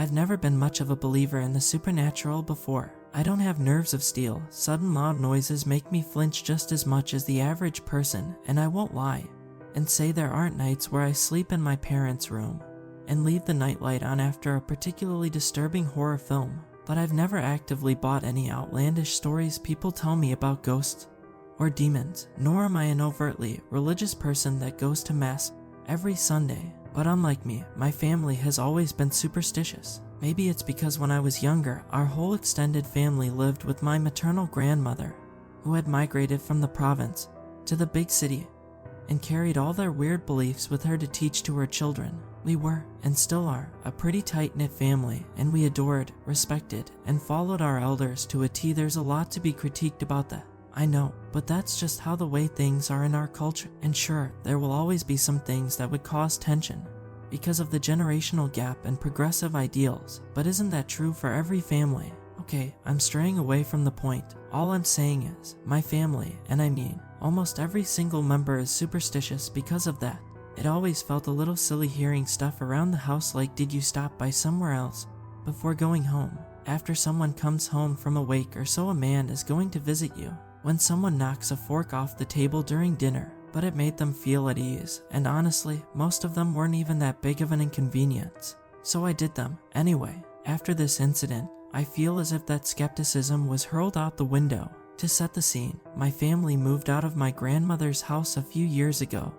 I've never been much of a believer in the supernatural before. I don't have nerves of steel. Sudden loud noises make me flinch just as much as the average person, and I won't lie and say there aren't nights where I sleep in my parents' room and leave the nightlight on after a particularly disturbing horror film, but I've never actively bought any outlandish stories people tell me about ghosts or demons, nor am I an overtly religious person that goes to mass every Sunday. But unlike me, my family has always been superstitious. Maybe it's because when I was younger, our whole extended family lived with my maternal grandmother, who had migrated from the province to the big city and carried all their weird beliefs with her to teach to her children. We were, and still are, a pretty tight-knit family, and we adored, respected, and followed our elders to a T. There's a lot to be critiqued about that, I know, but that's just how the way things are in our culture. And sure, there will always be some things that would cause tension because of the generational gap and progressive ideals, but isn't that true for every family? Okay, I'm straying away from the point. All I'm saying is, my family, and I mean almost every single member, is superstitious because of that. It always felt a little silly hearing stuff around the house like, did you stop by somewhere else before going home? After someone comes home from a wake or so, a man is going to visit you. When someone knocks a fork off the table during dinner, but it made them feel at ease, and honestly, most of them weren't even that big of an inconvenience. So I did them anyway. After this incident, I feel as if that skepticism was hurled out the window. To set the scene, my family moved out of my grandmother's house a few years ago,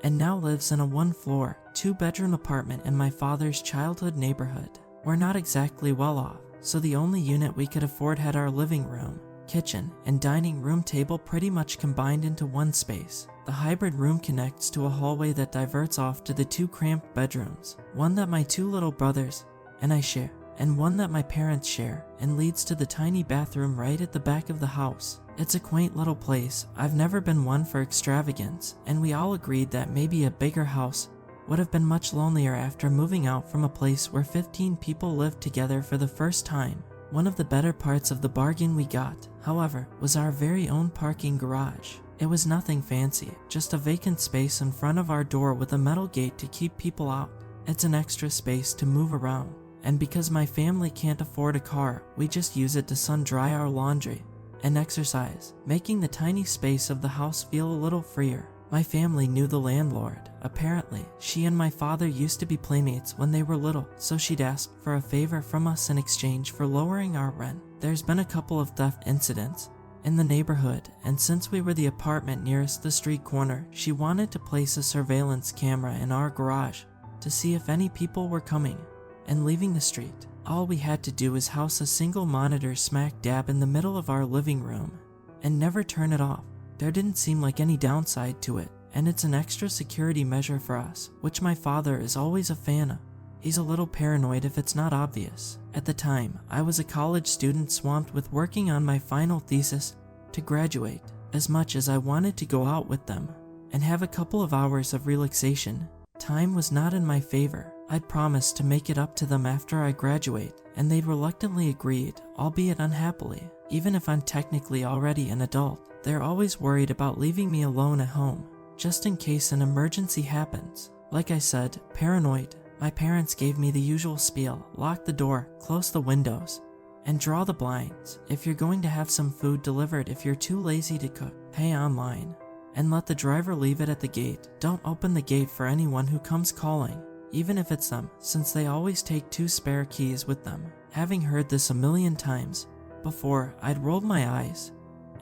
and now lives in a 1-floor, 2-bedroom apartment in my father's childhood neighborhood. We're not exactly well off, so the only unit we could afford had our living room, kitchen, and dining room table pretty much combined into one space. The hybrid room connects to a hallway that diverts off to the 2 cramped bedrooms, one that my 2 little brothers and I share, and one that my parents share, and leads to the tiny bathroom right at the back of the house. It's a quaint little place. I've never been one for extravagance, and we all agreed that maybe a bigger house would have been much lonelier after moving out from a place where 15 people lived together for the first time. One of the better parts of the bargain we got, however, was our very own parking garage. It was nothing fancy, just a vacant space in front of our door with a metal gate to keep people out. It's an extra space to move around, and because my family can't afford a car, we just use it to sun-dry our laundry and exercise, making the tiny space of the house feel a little freer. My family knew the landlord. Apparently, she and my father used to be playmates when they were little, so she'd asked for a favor from us in exchange for lowering our rent. There's been a couple of theft incidents in the neighborhood, and since we were the apartment nearest the street corner, she wanted to place a surveillance camera in our garage to see if any people were coming and leaving the street. All we had to do is house a single monitor smack dab in the middle of our living room and never turn it off. There didn't seem like any downside to it, and it's an extra security measure for us, which my father is always a fan of. He's a little paranoid if it's not obvious. At the time, I was a college student swamped with working on my final thesis to graduate. As much as I wanted to go out with them and have a couple of hours of relaxation, time was not in my favor. I'd promised to make it up to them after I graduate, and they'd reluctantly agreed, albeit unhappily. Even if I'm technically already an adult, they're always worried about leaving me alone at home, just in case an emergency happens. Like I said, paranoid. My parents gave me the usual spiel: lock the door, close the windows, and draw the blinds. If you're going to have some food delivered, if you're too lazy to cook, pay online, and let the driver leave it at the gate. Don't open the gate for anyone who comes calling, even if it's them, since they always take 2 spare keys with them. Having heard this a million times before, I'd rolled my eyes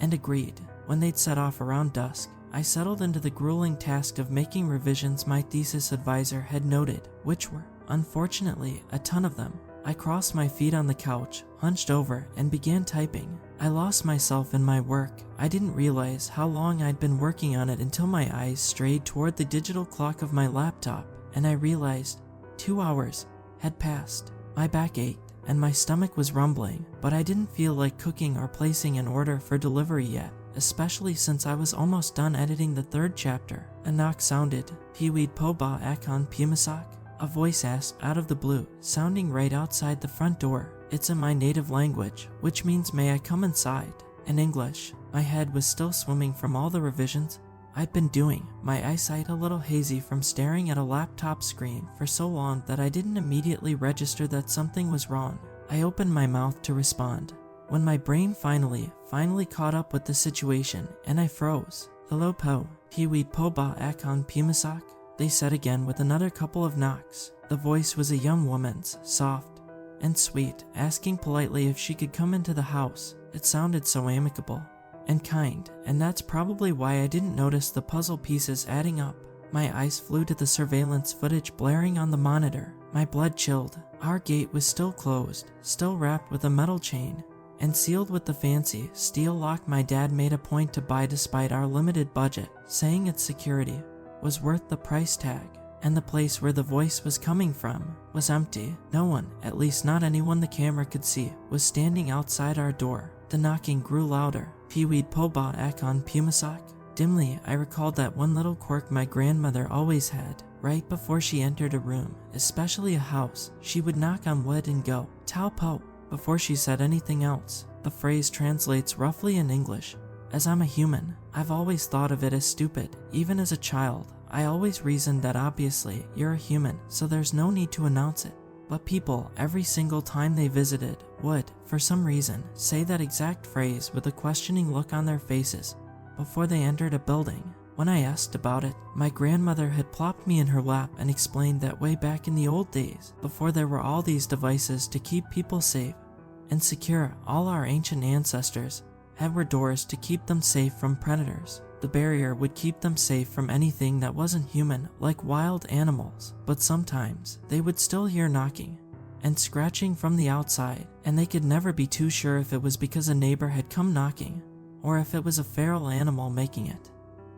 and agreed. When they'd set off around dusk, I settled into the grueling task of making revisions my thesis advisor had noted, which were, unfortunately, a ton of them. I crossed my feet on the couch, hunched over, and began typing. I lost myself in my work. I didn't realize how long I'd been working on it until my eyes strayed toward the digital clock of my laptop, and I realized 2 hours had passed. My back ached, and my stomach was rumbling, but I didn't feel like cooking or placing an order for delivery yet, especially since I was almost done editing the 3rd chapter. A knock sounded. Piwid po ba akon pumasak? A voice asked out of the blue, sounding right outside the front door. It's in my native language, which means may I come inside? In English. My head was still swimming from all the revisions I'd been doing, my eyesight a little hazy from staring at a laptop screen for so long that I didn't immediately register that something was wrong. I opened my mouth to respond, when my brain finally caught up with the situation, and I froze. "Hello po, Piwi po ba akon pumasak?" they said again with another couple of knocks. The voice was a young woman's, soft and sweet, asking politely if she could come into the house. It sounded so amicable and kind, and that's probably why I didn't notice the puzzle pieces adding up. My eyes flew to the surveillance footage blaring on the monitor. My blood chilled. Our gate was still closed, still wrapped with a metal chain, and sealed with the fancy steel lock my dad made a point to buy despite our limited budget, saying its security was worth the price tag. And the place where the voice was coming from was empty. No one, at least not anyone the camera could see, was standing outside our door. The knocking grew louder. "Piwid poba akon pumasak?" Dimly, I recalled that one little quirk my grandmother always had. Right before she entered a room, especially a house, she would knock on wood and go, "Tao po," before she said anything else. The phrase translates roughly in English, "As I'm a human." I've always thought of it as stupid. Even as a child, I always reasoned that obviously you're a human, so there's no need to announce it. But people, every single time they visited, would, for some reason, say that exact phrase with a questioning look on their faces before they entered a building. When I asked about it, my grandmother had plopped me in her lap and explained that way back in the old days, before there were all these devices to keep people safe and secure, all our ancient ancestors had were doors to keep them safe from predators. The barrier would keep them safe from anything that wasn't human, like wild animals. But sometimes, they would still hear knocking and scratching from the outside, and they could never be too sure if it was because a neighbor had come knocking, or if it was a feral animal making it,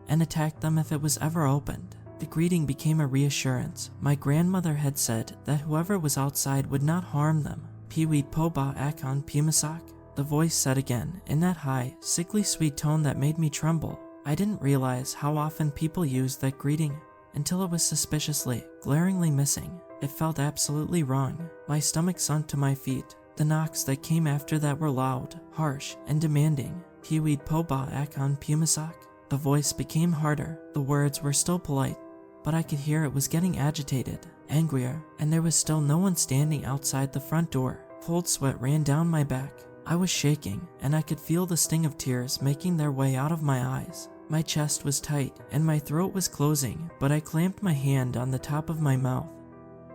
and attacked them if it was ever opened. The greeting became a reassurance. My grandmother had said that whoever was outside would not harm them. "Piwi poba akon pumasak?" the voice said again, in that high, sickly sweet tone that made me tremble. I didn't realize how often people used that greeting until it was suspiciously, glaringly missing. It felt absolutely wrong. My stomach sunk to my feet. The knocks that came after that were loud, harsh, and demanding. "Piwid poba akon pumasak?" The voice became harder. The words were still polite, but I could hear it was getting agitated, angrier, and there was still no one standing outside the front door. Cold sweat ran down my back. I was shaking, and I could feel the sting of tears making their way out of my eyes. My chest was tight, and my throat was closing, but I clamped my hand on the top of my mouth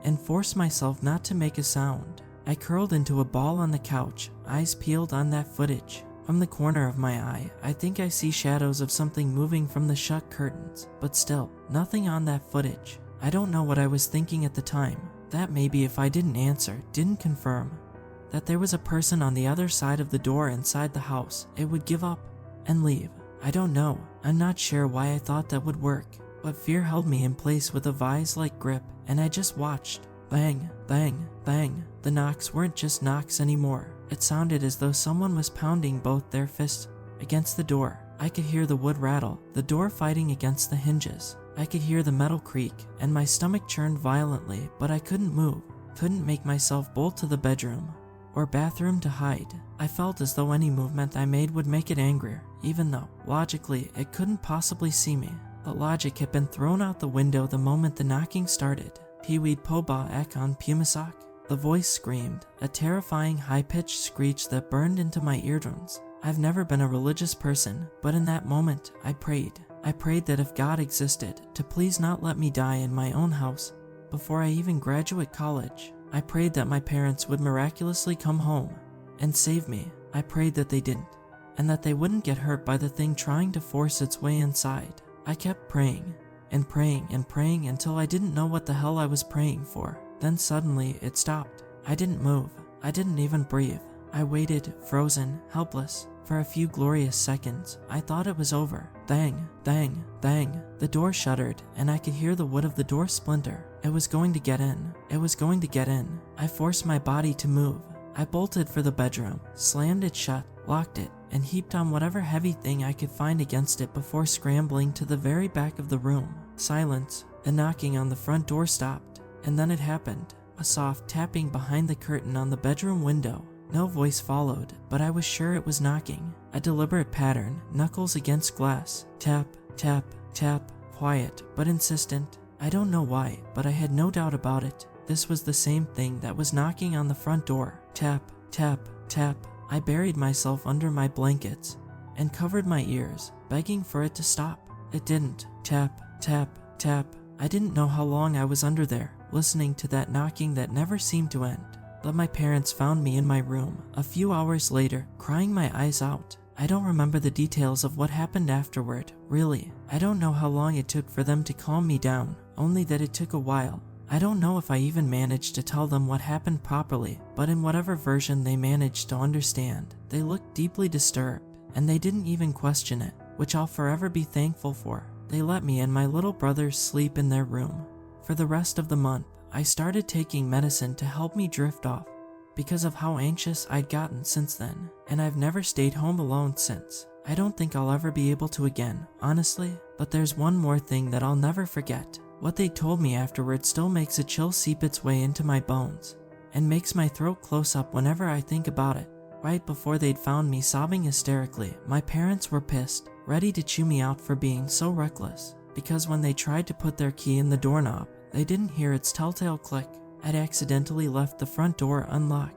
and forced myself not to make a sound. I curled into a ball on the couch, eyes peeled on that footage. From the corner of my eye, I think I see shadows of something moving from the shut curtains, but still, nothing on that footage. I don't know what I was thinking at the time. That maybe if I didn't answer, didn't confirm that there was a person on the other side of the door inside the house, it would give up and leave. I don't know. I'm not sure why I thought that would work, but fear held me in place with a vise-like grip, and I just watched. Bang, bang, bang. The knocks weren't just knocks anymore. It sounded as though someone was pounding both their fists against the door. I could hear the wood rattle, the door fighting against the hinges. I could hear the metal creak, and my stomach churned violently, but I couldn't move, couldn't make myself bolt to the bedroom or bathroom to hide. I felt as though any movement I made would make it angrier, even though, logically, it couldn't possibly see me. But logic had been thrown out the window the moment the knocking started. "Piwid poba akon pumasak?" The voice screamed, a terrifying high-pitched screech that burned into my eardrums. I've never been a religious person, but in that moment, I prayed. I prayed that if God existed, to please not let me die in my own house before I even graduate college. I prayed that my parents would miraculously come home and save me. I prayed that they didn't, and that they wouldn't get hurt by the thing trying to force its way inside. I kept praying and praying and praying until I didn't know what the hell I was praying for. Then suddenly it stopped. I didn't move. I didn't even breathe. I waited, frozen, helpless, for a few glorious seconds. I thought it was over. Bang, bang, bang. The door shuddered, and I could hear the wood of the door splinter. It was going to get in. It was going to get in. I forced my body to move. I bolted for the bedroom, slammed it shut, locked it, and heaped on whatever heavy thing I could find against it before scrambling to the very back of the room. Silence. The knocking on the front door stopped, and then it happened. A soft tapping behind the curtain on the bedroom window. No voice followed, but I was sure it was knocking. A deliberate pattern, knuckles against glass. Tap, Tap, tap, quiet, but insistent. I don't know why, but I had no doubt about it. This was the same thing that was knocking on the front door. Tap, tap, tap. I buried myself under my blankets and covered my ears, begging for it to stop. It didn't. Tap, tap, tap. I didn't know how long I was under there, listening to that knocking that never seemed to end. But my parents found me in my room a few hours later, crying my eyes out. I don't remember the details of what happened afterward, really. I don't know how long it took for them to calm me down, only that it took a while. I don't know if I even managed to tell them what happened properly, but in whatever version they managed to understand, they looked deeply disturbed, and they didn't even question it, which I'll forever be thankful for. They let me and my little brothers sleep in their room. For the rest of the month, I started taking medicine to help me drift off, because of how anxious I'd gotten since then, and I've never stayed home alone since. I don't think I'll ever be able to again, honestly, but there's one more thing that I'll never forget. What they told me afterward still makes a chill seep its way into my bones, and makes my throat close up whenever I think about it. Right before they'd found me sobbing hysterically, my parents were pissed, ready to chew me out for being so reckless, because when they tried to put their key in the doorknob, they didn't hear its telltale click. I'd accidentally left the front door unlocked.